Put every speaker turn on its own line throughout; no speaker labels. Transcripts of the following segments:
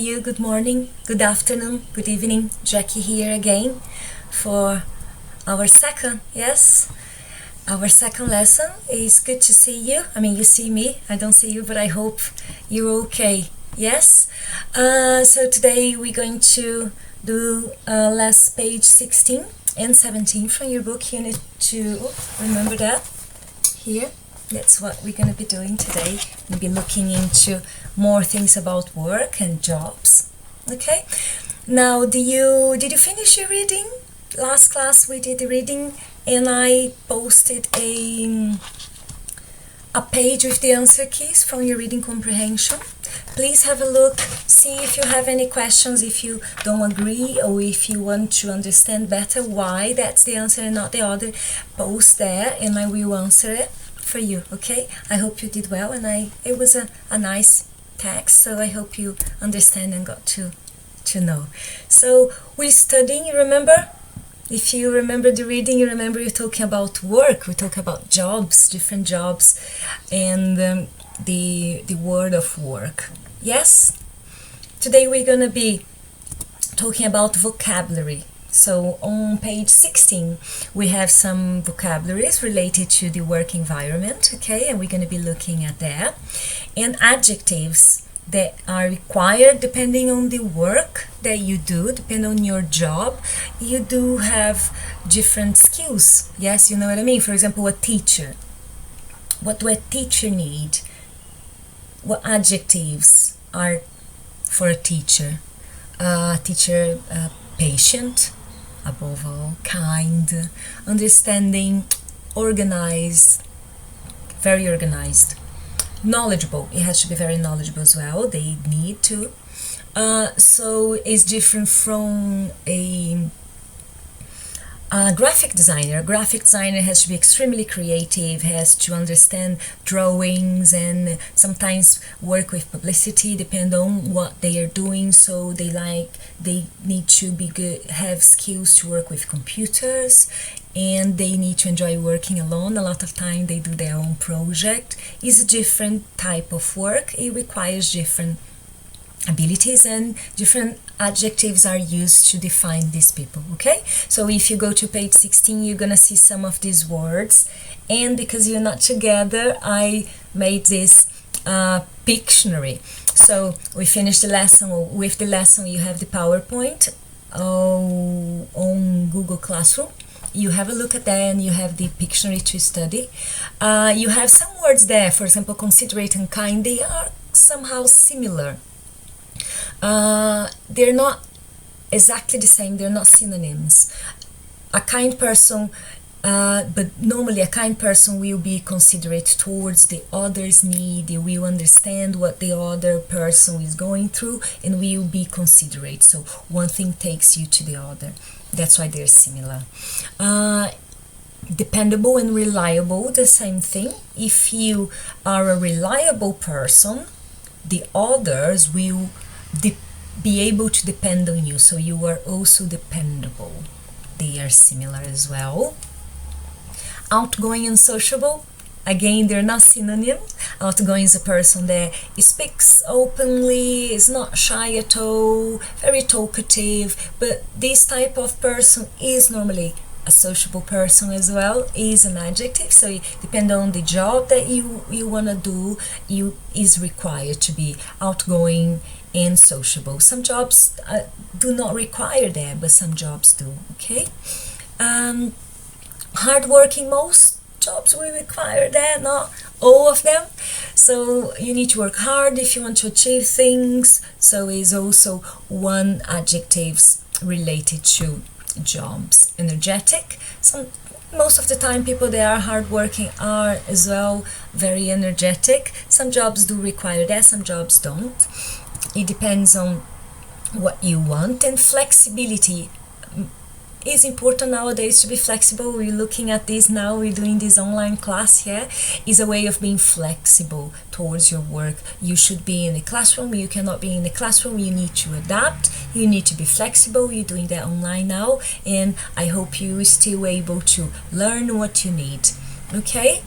you. Good morning, good afternoon, good evening. Jackie here again for our second lesson. It's good to see you. I mean, you see me, I don't see you, but I hope you're okay. Yes? So today we're going to do last page 16 and 17 from your book, Unit 2. Remember that? Here. That's what we're going to be doing today. We'll be looking into more things about work and jobs. Okay? Now, did you finish your reading? Last class we did the reading and I posted a page with the answer keys from your reading comprehension. Please have a look, see if you have any questions, if you don't agree or if you want to understand better why that's the answer and not the other. Post there and I will answer it for you, okay? I hope you did well, and it was a nice text, so I hope you understand and got to know. So we're studying, you remember? If you remember the reading, you remember we're talking about work, we talk about jobs, different jobs, and the word of work. Yes? Today we're gonna be talking about vocabulary. So on page 16 we have some vocabularies related to the work environment, okay, and we're going to be looking at that, and adjectives that are required depending on the work that you do, depending on your job. You do have different skills, yes, you know what I mean. For example, a teacher, what do a teacher need? What adjectives are for a teacher? Patient, above all, kind, understanding, organized, very organized, knowledgeable. It has to be very knowledgeable as well. They need to. So it's different from a graphic designer. A graphic designer has to be extremely creative, has to understand drawings and sometimes work with publicity, depend on what they are doing. So they need to be good, have skills to work with computers, and they need to enjoy working alone. A lot of time they do their own project. It's a different type of work. It requires different abilities, and different adjectives are used to define these people, okay? So if you go to page 16, you're gonna see some of these words, and because you're not together, I made this Pictionary. So we finished the lesson. With the lesson you have the PowerPoint on Google Classroom. You have a look at that and you have the Pictionary to study. You have some words there, for example, considerate and kind. They are somehow similar. They're not exactly the same, they're not synonyms. A kind person, but normally a kind person will be considerate towards the other's need. They will understand what the other person is going through and will be considerate. So one thing takes you to the other. That's why they're similar. Dependable and reliable, the same thing. If you are a reliable person, the others will be able to depend on you, so you are also dependable. They are similar as well. Outgoing and sociable, again, they're not synonyms. Outgoing is a person that speaks openly, is not shy at all, very talkative, but this type of person is normally a sociable person as well, is an adjective. So depending on the job that you want to do, you is required to be outgoing and sociable. Some jobs do not require that, but some jobs do, okay? Hardworking, most jobs will require that, not all of them. So you need to work hard if you want to achieve things. So is also one adjective related to jobs. Energetic, most of the time people that are hardworking are as well very energetic. Some jobs do require that, some jobs don't. It depends on what you want. And flexibility is important nowadays, to be flexible. We're looking at this now, we're doing this online class here, is a way of being flexible towards your work. You should be in the classroom, you cannot be in the classroom, you need to adapt, you need to be flexible. You're doing that online now, and I hope you are still able to learn what you need, okay?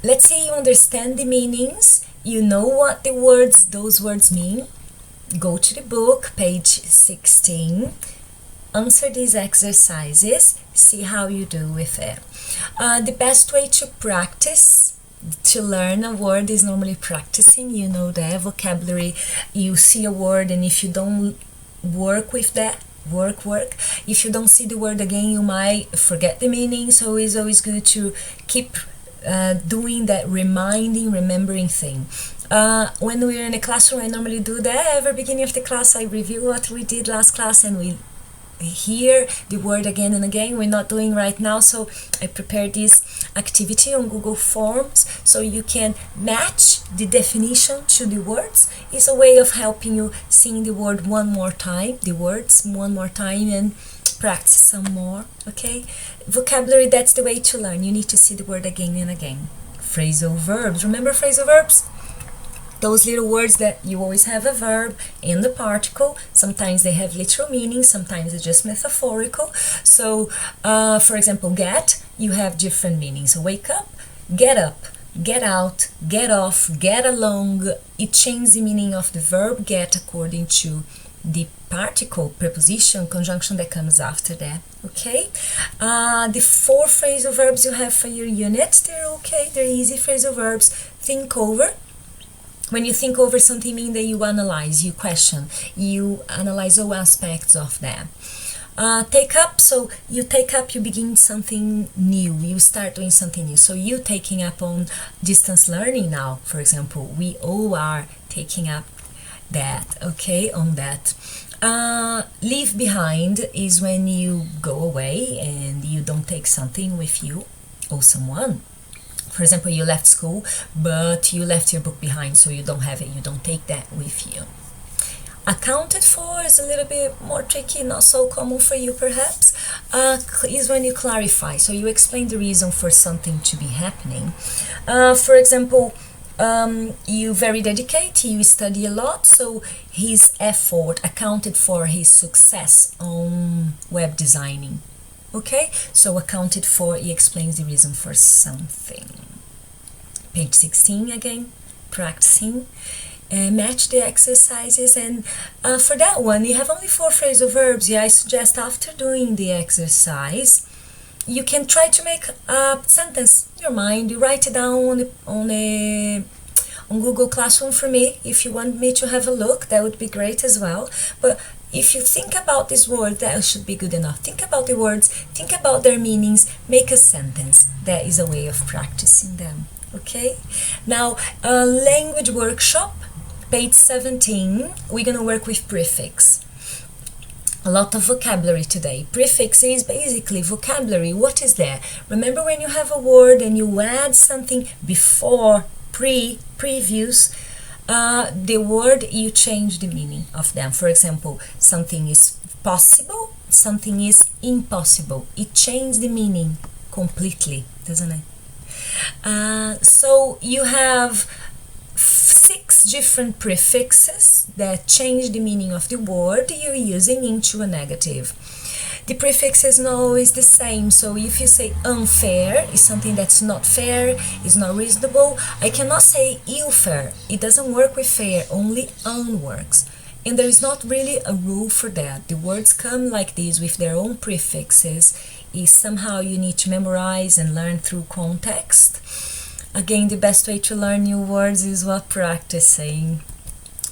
Let's say you understand the meanings, you know what those words mean, go to the book, page 16, answer these exercises, see how you do with it. The best way to practice, to learn a word, is normally practicing. You know that vocabulary, you see a word, and if you don't work with that, if you don't see the word again, you might forget the meaning. So it's always good to keep doing that remembering thing. When we're in a classroom, I normally do that. Every beginning of the class, I review what we did last class, and we hear the word again and again. We're not doing right now, so I prepared this activity on Google Forms so you can match the definition to the words. It's a way of helping you seeing the word one more time, the words one more time, and practice some more. Okay, vocabulary, that's the way to learn. You need to see the word again and again. Phrasal verbs, remember phrasal verbs? Those little words that you always have a verb and the particle. Sometimes they have literal meaning, sometimes it's just metaphorical. So, for example, get, you have different meanings. So wake up, get out, get off, get along. It changes the meaning of the verb get according to the particle, preposition, conjunction that comes after that. Okay, the 4 phrasal verbs you have for your unit, they're okay, they're easy phrasal verbs. Think over. When you think over something, mean that you analyze, you question, you analyze all aspects of that. Take up, so you take up, you begin something new, you start doing something new. So you taking up on distance learning now, for example, we all are taking up that, okay, on that. Leave behind is when you go away and you don't take something with you or someone. For example, you left school, but you left your book behind, so you don't have it, you don't take that with you. Accounted for is a little bit more tricky, not so common for you perhaps, is when you clarify, so you explain the reason for something to be happening. For example, you very dedicated, you study a lot, so his effort accounted for his success on web designing. Okay, so accounted for, he explains the reason for something. Page 16 again, practicing. Match the exercises, and for that one, you have only 4 phrasal verbs. Yeah, I suggest after doing the exercise, you can try to make a sentence in your mind. You write it down on Google Classroom for me. If you want me to have a look, that would be great as well. But if you think about this word, that should be good enough. Think about the words, think about their meanings, make a sentence. That is a way of practicing them. Okay? Now, language workshop, page 17, we're going to work with prefix. A lot of vocabulary today. Prefix is basically vocabulary. What is that? Remember when you have a word and you add something before, previous, the word, you change the meaning of them. For example, something is possible, something is impossible. It changes the meaning completely, doesn't it? So you have 6 different prefixes that change the meaning of the word you're using into a negative. The prefix is not always the same, so if you say unfair, is something that's not fair, is not reasonable. I cannot say ill-fair, it doesn't work with fair, only un works. And there is not really a rule for that. The words come like this with their own prefixes. Is somehow you need to memorize and learn through context. Again, the best way to learn new words is what practicing.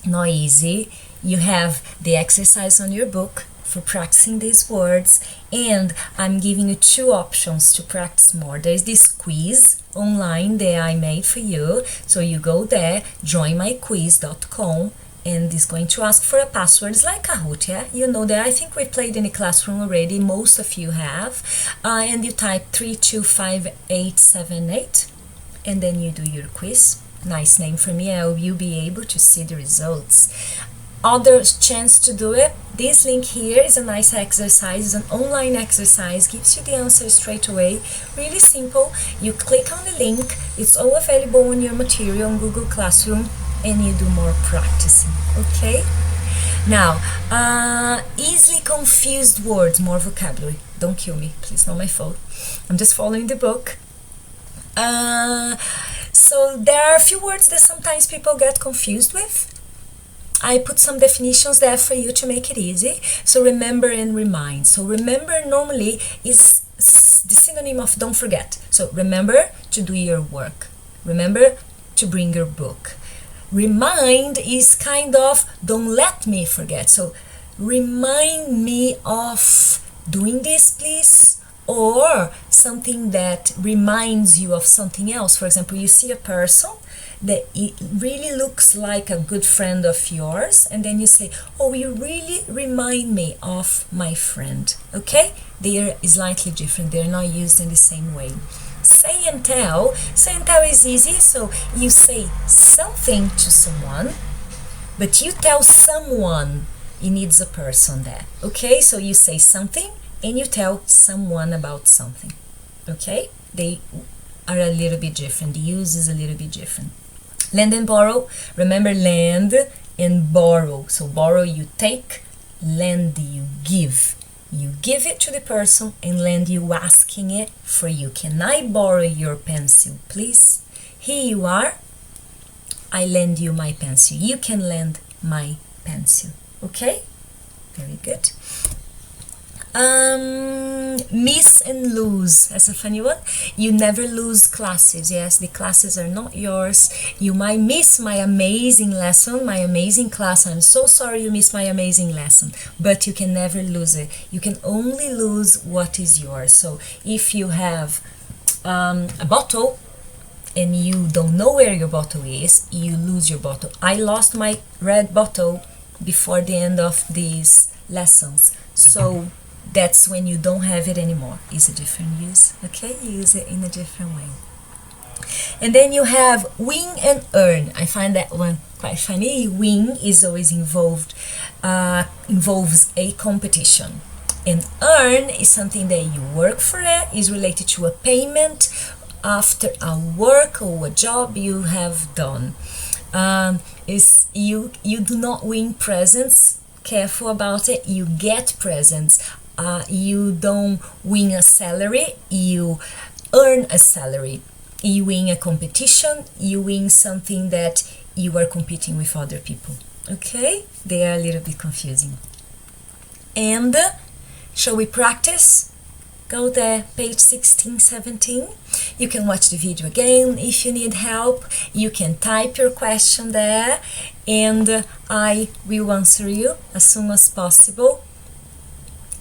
Not easy. You have the exercise on your book for practicing these words, and I'm giving you 2 options to practice more. There's this quiz online that I made for you, so you go there, joinmyquiz.com, and it's going to ask for a password. It's like Kahoot, yeah? You know that. I think we played in the classroom already, most of you have, and you type 325878, and then you do your quiz. Nice name for me, you'll be able to see the results. Other chance to do it, this link here is a nice exercise, it's an online exercise, gives you the answer straight away, really simple. You click on the link, it's all available on your material on Google Classroom, and you do more practicing, okay? Now, easily confused words, more vocabulary. Don't kill me, please, not my fault. I'm just following the book. So there are a few words that sometimes people get confused with. I put some definitions there for you to make it easy. So remember and remind. So remember normally is the synonym of don't forget. So remember to do your work. Remember to bring your book. Remind is kind of don't let me forget. So remind me of doing this, please. Or something that reminds you of something else. For example, you see a person that it really looks like a good friend of yours, and then you say, oh, you really remind me of my friend. Okay? They are slightly different. They're not used in the same way. Say and tell is easy. So you say something to someone, but you tell someone. It needs a person there. Okay? So you say something and you tell someone about something. Okay? They are a little bit different. The use is a little bit different. Lend and borrow. Remember, lend and borrow. So borrow you take, lend you give. You give it to the person, and lend you asking it for you. Can I borrow your pencil, please? Here you are. I lend you my pencil. You can lend my pencil. Okay? Very good. Miss and lose. That's a funny one. You never lose classes. Yes, the classes are not yours. You might miss my amazing lesson, my amazing class. I'm so sorry you missed my amazing lesson, but you can never lose it. You can only lose what is yours. So if you have a bottle and you don't know where your bottle is, you lose your bottle. I lost my red bottle before the end of these lessons. So that's when you don't have it anymore. It's a different use. Okay, you use it in a different way. And then you have win and earn. I find that one quite funny. Win is always involves a competition, and earn is something that you work for. It is related to a payment after a work or a job you have done. Is you do not win presents. Careful about it. You get presents. You don't win a salary, you earn a salary. You win a competition, you win something that you are competing with other people. Okay? They are a little bit confusing. And shall we practice? Go there, page 16, 17. You can watch the video again if you need help. You can type your question there, and I will answer you as soon as possible.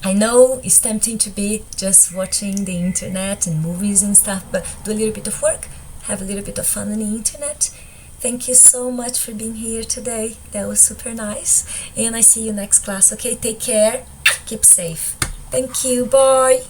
I know it's tempting to be just watching the internet and movies and stuff, but do a little bit of work, have a little bit of fun on the internet. Thank you so much for being here today. That was super nice. And I see you next class, okay? Take care. Keep safe. Thank you. Bye.